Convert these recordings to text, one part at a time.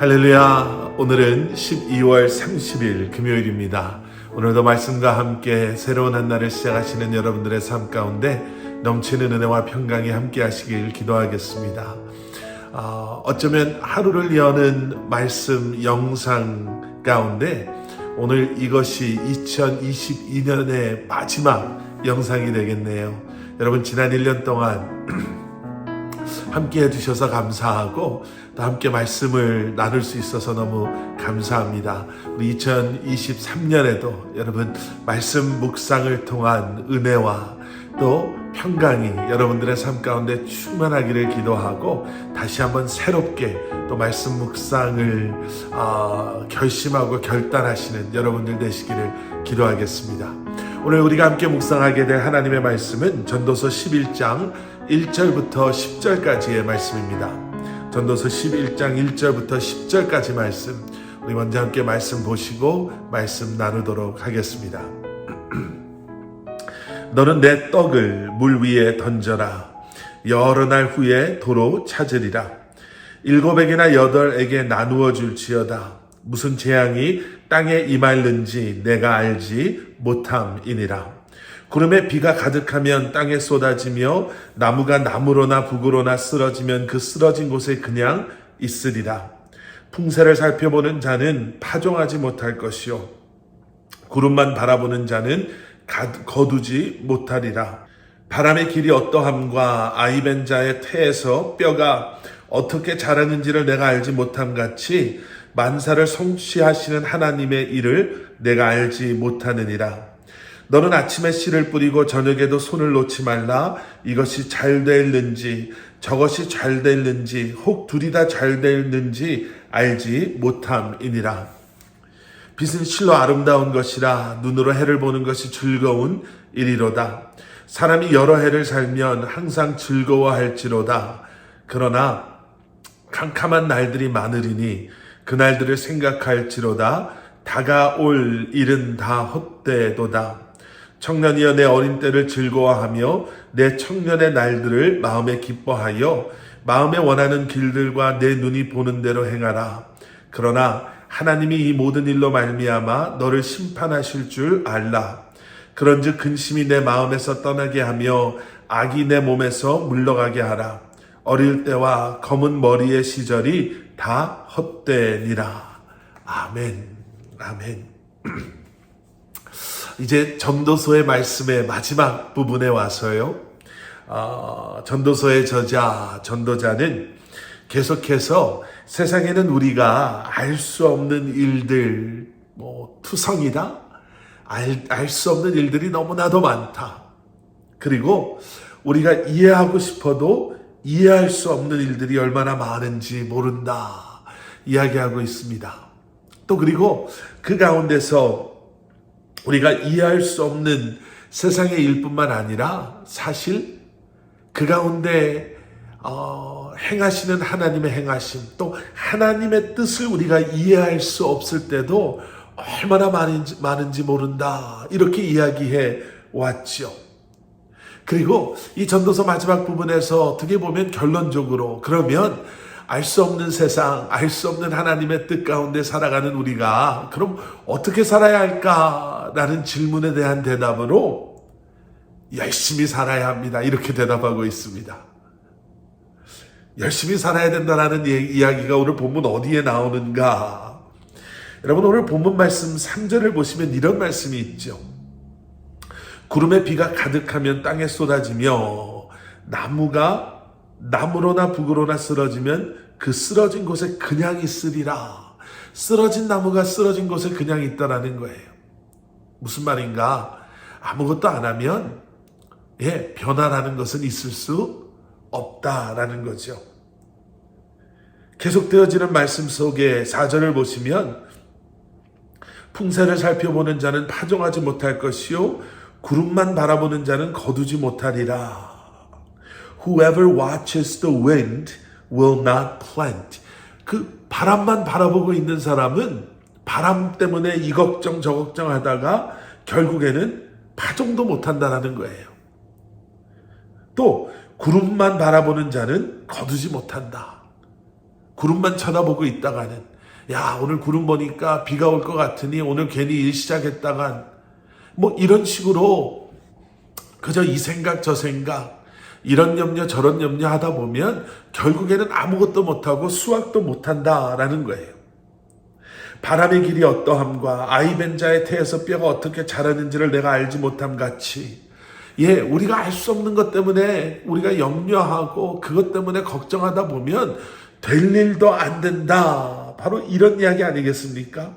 할렐루야. 오늘은 12월 30일 금요일입니다. 오늘도 말씀과 함께 새로운 한 날을 시작하시는 여러분들의 삶 가운데 넘치는 은혜와 평강이 함께 하시길 기도하겠습니다. 어쩌면 하루를 여는 말씀 영상 가운데 오늘 이것이 2022년의 마지막 영상이 되겠네요. 여러분 지난 1년 동안 함께 해주셔서 감사하고 또 함께 말씀을 나눌 수 있어서 너무 감사합니다. 우리 2023년에도 여러분 말씀 묵상을 통한 은혜와 또 평강이 여러분들의 삶 가운데 충만하기를 기도하고 다시 한번 새롭게 또 말씀 묵상을 결심하고 결단하시는 여러분들 되시기를 기도하겠습니다. 오늘 우리가 함께 묵상하게 될 하나님의 말씀은 전도서 11장 1절부터 10절까지의 말씀입니다. 전도서 11장 1절부터 10절까지 말씀, 우리 먼저 함께 말씀 보시고 말씀 나누도록 하겠습니다. 너는 내 떡을 물 위에 던져라. 여러 날 후에 도로 찾으리라. 7에게나 8에게 나누어 줄지어다. 무슨 재앙이 땅에 임할는지 내가 알지 못함이니라. 구름에 비가 가득하면 땅에 쏟아지며 나무가 나무로나 북으로나 쓰러지면 그 쓰러진 곳에 그냥 있으리라. 풍세를 살펴보는 자는 파종하지 못할 것이요 구름만 바라보는 자는 거두지 못하리라. 바람의 길이 어떠함과 아이벤 자의 태에서 뼈가 어떻게 자라는지를 내가 알지 못함 같이 만사를 성취하시는 하나님의 일을 내가 알지 못하느니라. 너는 아침에 씨를 뿌리고 저녁에도 손을 놓지 말라. 이것이 잘 될는지 저것이 잘 될는지 혹 둘이 다 잘 될는지 알지 못함이니라. 빛은 실로 아름다운 것이라. 눈으로 해를 보는 것이 즐거운 일이로다. 사람이 여러 해를 살면 항상 즐거워할지로다. 그러나 캄캄한 날들이 많으리니 그 날들을 생각할지로다. 다가올 일은 다 헛되도다. 청년이여 내 어린 때를 즐거워하며 내 청년의 날들을 마음에 기뻐하여 마음에 원하는 길들과 내 눈이 보는 대로 행하라. 그러나 하나님이 이 모든 일로 말미암아 너를 심판하실 줄 알라. 그런즉 근심이 내 마음에서 떠나게 하며 악이 내 몸에서 물러가게 하라. 어릴 때와 검은 머리의 시절이 다 헛되니라. 아멘. 아멘. 이제 전도서의 말씀의 마지막 부분에 와서요. 전도서의 저자, 전도자는 계속해서 세상에는 우리가 알 수 없는 일들, 투성이다? 알 수 없는 일들이 너무나도 많다. 그리고 우리가 이해하고 싶어도 이해할 수 없는 일들이 얼마나 많은지 모른다. 이야기하고 있습니다. 또 그리고 그 가운데서 우리가 이해할 수 없는 세상의 일뿐만 아니라 사실 그 가운데 행하시는 하나님의 행하심, 또 하나님의 뜻을 우리가 이해할 수 없을 때도 얼마나 많은지 모른다. 이렇게 이야기해 왔죠. 그리고 이 전도서 마지막 부분에서 어떻게 보면 결론적으로 그러면 알 수 없는 세상, 알 수 없는 하나님의 뜻 가운데 살아가는 우리가 그럼 어떻게 살아야 할까라는 질문에 대한 대답으로 열심히 살아야 합니다. 이렇게 대답하고 있습니다. 열심히 살아야 된다는 이야기가 오늘 본문 어디에 나오는가? 여러분 오늘 본문 말씀 3절을 보시면 이런 말씀이 있죠. 구름에 비가 가득하면 땅에 쏟아지며 나무가 나무로나 북으로나 쓰러지면 그 쓰러진 곳에 그냥 있으리라. 쓰러진 나무가 쓰러진 곳에 그냥 있다라는 거예요. 무슨 말인가? 아무것도 안 하면 변화라는 것은 있을 수 없다라는 거죠. 계속되어지는 말씀 속에 4절을 보시면 풍세를 살펴보는 자는 파종하지 못할 것이요 구름만 바라보는 자는 거두지 못하리라. Whoever watches the wind will not plant. 그 바람만 바라보고 있는 사람은 바람 때문에 이 걱정 저 걱정 하다가 결국에는 파종도 못한다는 거예요. 또 구름만 바라보는 자는 거두지 못한다. 구름만 쳐다보고 있다가는, 야, 오늘 구름 보니까 비가 올 것 같으니 오늘 괜히 일 시작했다간, 뭐 이런 식으로 그저 이 생각 저 생각, 이런 염려 저런 염려 하다 보면 결국에는 아무것도 못하고 수확도 못한다라는 거예요. 바람의 길이 어떠함과 아이벤자의 태에서 뼈가 어떻게 자라는지를 내가 알지 못함 같이, 우리가 알 수 없는 것 때문에 우리가 염려하고 그것 때문에 걱정하다 보면 될 일도 안 된다. 바로 이런 이야기 아니겠습니까?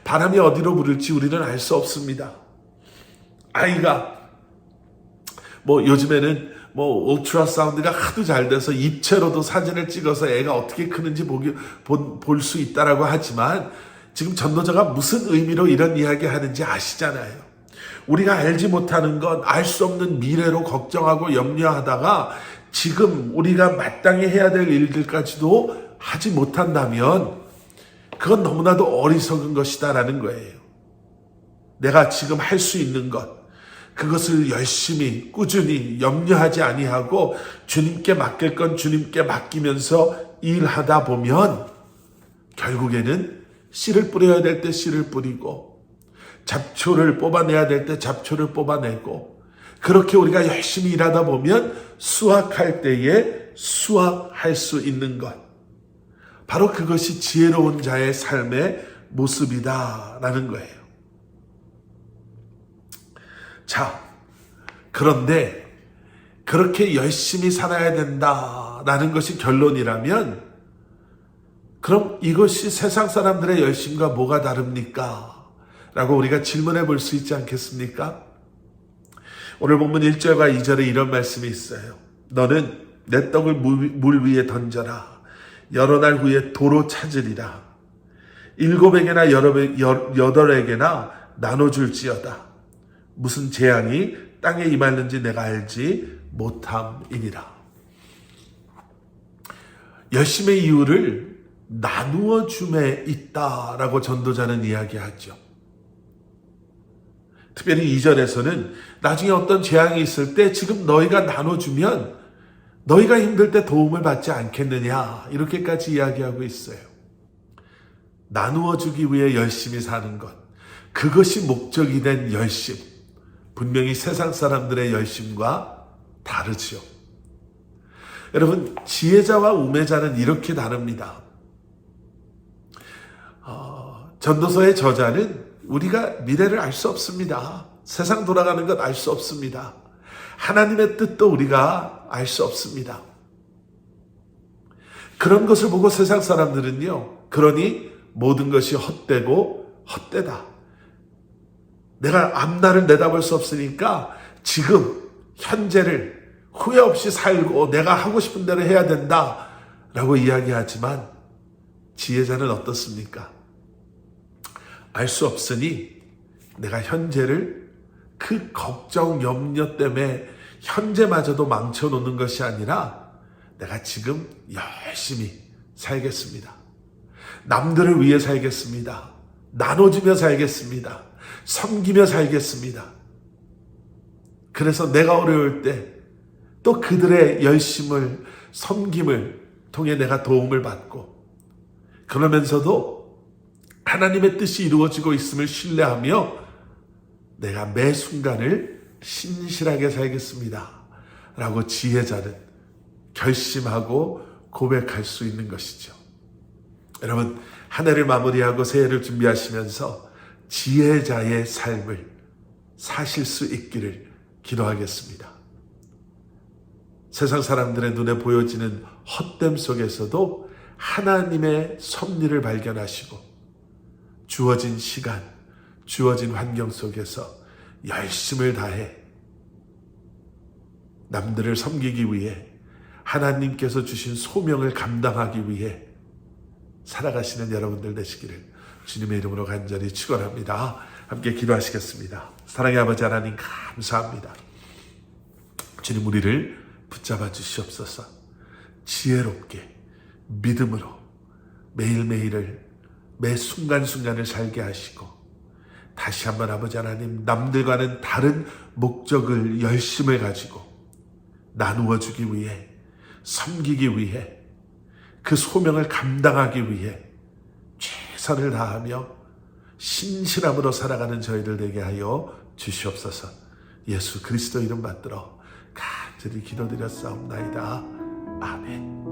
바람이 어디로 부를지 우리는 알 수 없습니다. 아이가 요즘에는 울트라 사운드가 하도 잘 돼서 입체로도 사진을 찍어서 애가 어떻게 크는지 볼 수 있다라고 하지만, 지금 전도자가 무슨 의미로 이런 이야기 하는지 아시잖아요. 우리가 알지 못하는 건 알 수 없는 미래로 걱정하고 염려하다가 지금 우리가 마땅히 해야 될 일들까지도 하지 못한다면 그건 너무나도 어리석은 것이다라는 거예요. 내가 지금 할 수 있는 것, 그것을 열심히 꾸준히 염려하지 아니하고 주님께 맡길 건 주님께 맡기면서 일하다 보면 결국에는 씨를 뿌려야 될 때 씨를 뿌리고 잡초를 뽑아내야 될 때 잡초를 뽑아내고, 그렇게 우리가 열심히 일하다 보면 수확할 때에 수확할 수 있는 것, 바로 그것이 지혜로운 자의 삶의 모습이다라는 거예요. 자, 그런데 그렇게 열심히 살아야 된다라는 것이 결론이라면, 그럼 이것이 세상 사람들의 열심과 뭐가 다릅니까? 라고 우리가 질문해 볼 수 있지 않겠습니까? 오늘 본문 1절과 2절에 이런 말씀이 있어요. 너는 내 떡을 물 위에 던져라. 여러 날 후에 도로 찾으리라. 7에게나 8에게나 나눠줄지어다. 무슨 재앙이 땅에 임하는지 내가 알지 못함이니라. 열심의 이유를 나누어 줌에 있다라고 전도자는 이야기하죠. 특별히 2절에서는 나중에 어떤 재앙이 있을 때 지금 너희가 나눠주면 너희가 힘들 때 도움을 받지 않겠느냐, 이렇게까지 이야기하고 있어요. 나누어 주기 위해 열심히 사는 것, 그것이 목적이 된 열심, 분명히 세상 사람들의 열심과 다르지요. 여러분, 지혜자와 우매자는 이렇게 다릅니다. 전도서의 저자는 우리가 미래를 알 수 없습니다. 세상 돌아가는 것 알 수 없습니다. 하나님의 뜻도 우리가 알 수 없습니다. 그런 것을 보고 세상 사람들은요, 그러니 모든 것이 헛되고 헛되다. 내가 앞날을 내다볼 수 없으니까 지금 현재를 후회 없이 살고 내가 하고 싶은 대로 해야 된다 라고 이야기하지만, 지혜자는 어떻습니까? 알 수 없으니 내가 현재를 그 걱정, 염려 때문에 현재마저도 망쳐놓는 것이 아니라 내가 지금 열심히 살겠습니다. 남들을 위해 살겠습니다. 나눠주며 살겠습니다. 섬기며 살겠습니다. 그래서 내가 어려울 때 또 그들의 열심을, 섬김을 통해 내가 도움을 받고, 그러면서도 하나님의 뜻이 이루어지고 있음을 신뢰하며 내가 매 순간을 신실하게 살겠습니다 라고 지혜자는 결심하고 고백할 수 있는 것이죠. 여러분, 한 해를 마무리하고 새해를 준비하시면서 지혜자의 삶을 사실 수 있기를 기도하겠습니다. 세상 사람들의 눈에 보여지는 헛됨 속에서도 하나님의 섭리를 발견하시고, 주어진 시간, 주어진 환경 속에서 열심을 다해 남들을 섬기기 위해, 하나님께서 주신 소명을 감당하기 위해 살아가시는 여러분들 되시기를 주님의 이름으로 간절히 축원합니다. 함께 기도하시겠습니다. 사랑의 아버지 하나님, 감사합니다. 주님, 우리를 붙잡아 주시옵소서. 지혜롭게 믿음으로 매일매일을, 매 순간순간을 살게 하시고, 다시 한번 아버지 하나님, 남들과는 다른 목적을, 열심을 가지고 나누어 주기 위해, 섬기기 위해 그 소명을 감당하기 위해 최선을 다하며 신실함으로 살아가는 저희들 되게 하여 주시옵소서. 예수 그리스도 이름 받들어 간절히 기도드렸사옵나이다. 아멘.